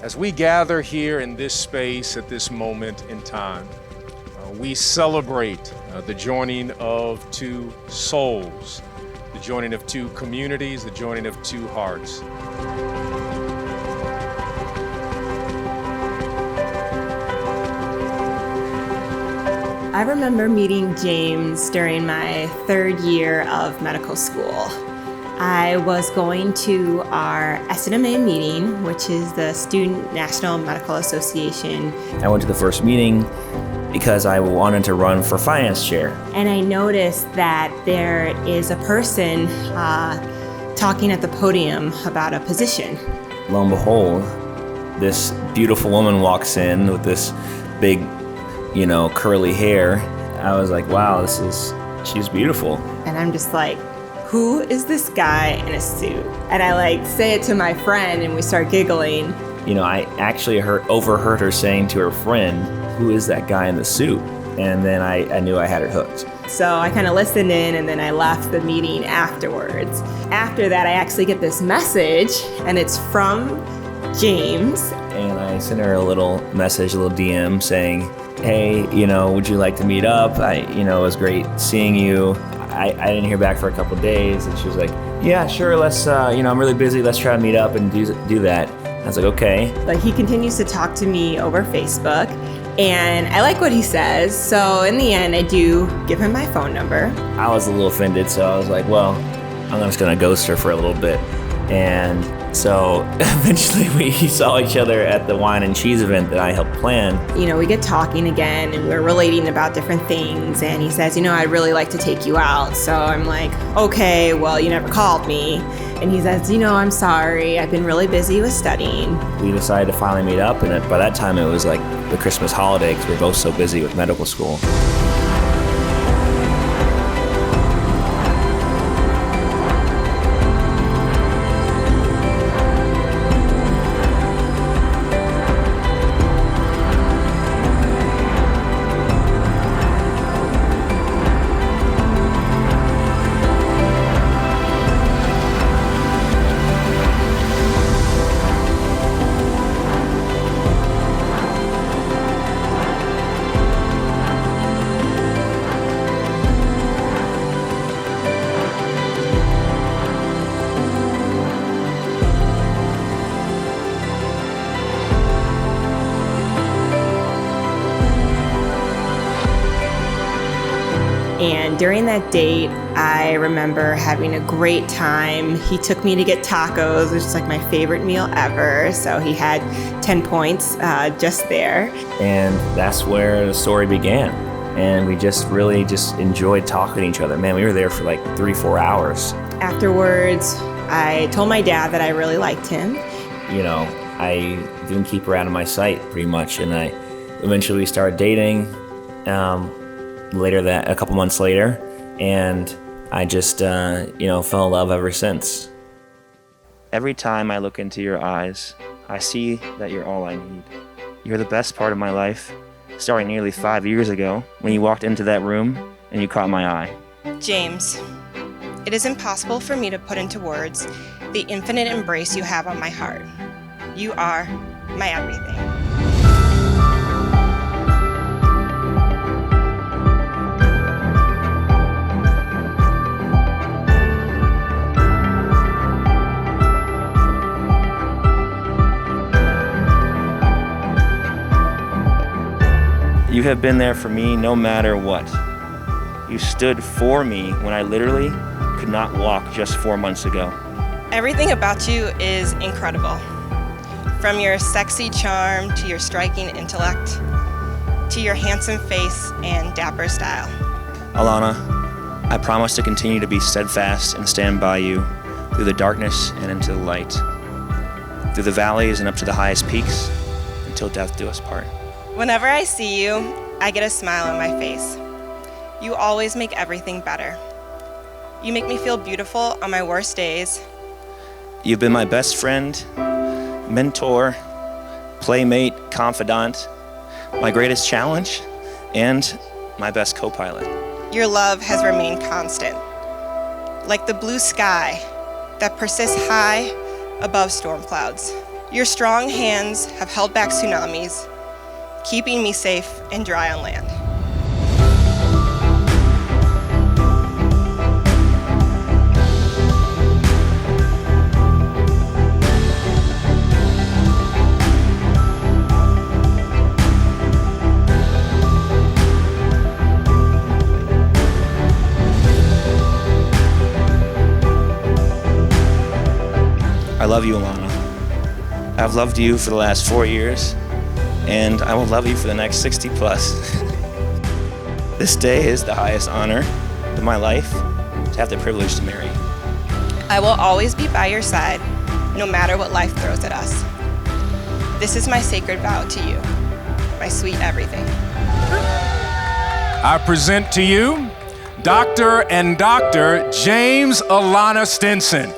As we gather here in this space at this moment in time, we celebrate the joining of two souls, the joining of two communities, the joining of two hearts. I remember meeting James during my third year of medical school. I was going to our SNMA meeting, which is the Student National Medical Association. I went to the first meeting because I wanted to run for finance chair. And I noticed that there is a person talking at the podium about a position. Lo and behold, this beautiful woman walks in with this big, curly hair. I was like, wow, she's beautiful. And I'm just like, who is this guy in a suit? And I say it to my friend and we start giggling. I actually overheard her saying to her friend, who is that guy in the suit? And then I knew I had her hooked. So I kind of listened in and then I left the meeting afterwards. After that, I actually get this message and it's from James. And I sent her a little message, a little DM saying, hey, would you like to meet up? It was great seeing you. I didn't hear back for a couple of days, and she was like, yeah, sure, let's, I'm really busy, let's try to meet up and do that. I was like, okay. But he continues to talk to me over Facebook, and I like what he says, so in the end, I do give him my phone number. I was a little offended, so I was like, well, I'm just gonna ghost her for a little bit. And so eventually we saw each other at the wine and cheese event that I helped plan. We get talking again and we're relating about different things. And he says, I'd really like to take you out. So I'm like, okay, well, you never called me. And he says, I'm sorry. I've been really busy with studying. We decided to finally meet up. And by that time it was like the Christmas holiday because we were both so busy with medical school. And during that date, I remember having a great time. He took me to get tacos, which is my favorite meal ever. So he had 10 points just there. And that's where the story began. And we just really enjoyed talking to each other. Man, we were there for 3-4 hours. Afterwards, I told my dad that I really liked him. I didn't keep her out of my sight pretty much. And I eventually started dating. A couple months later, and I just, fell in love ever since. Every time I look into your eyes, I see that you're all I need. You're the best part of my life, starting nearly 5 years ago when you walked into that room and you caught my eye. James, it is impossible for me to put into words the infinite embrace you have on my heart. You are my everything. You have been there for me no matter what. You stood for me when I literally could not walk just 4 months ago. Everything about you is incredible. From your sexy charm to your striking intellect, to your handsome face and dapper style. Alanna, I promise to continue to be steadfast and stand by you through the darkness and into the light, through the valleys and up to the highest peaks, until death do us part. Whenever I see you, I get a smile on my face. You always make everything better. You make me feel beautiful on my worst days. You've been my best friend, mentor, playmate, confidant, my greatest challenge, and my best co-pilot. Your love has remained constant, like the blue sky that persists high above storm clouds. Your strong hands have held back tsunamis, keeping me safe and dry on land. I love you, Alanna. I've loved you for the last 4 years, and I will love you for the next 60 plus. This day is the highest honor of my life, to have the privilege to marry you. I will always be by your side, no matter what life throws at us. This is my sacred vow to you, my sweet everything. I present to you Dr. and Dr. James Alanna Stinson.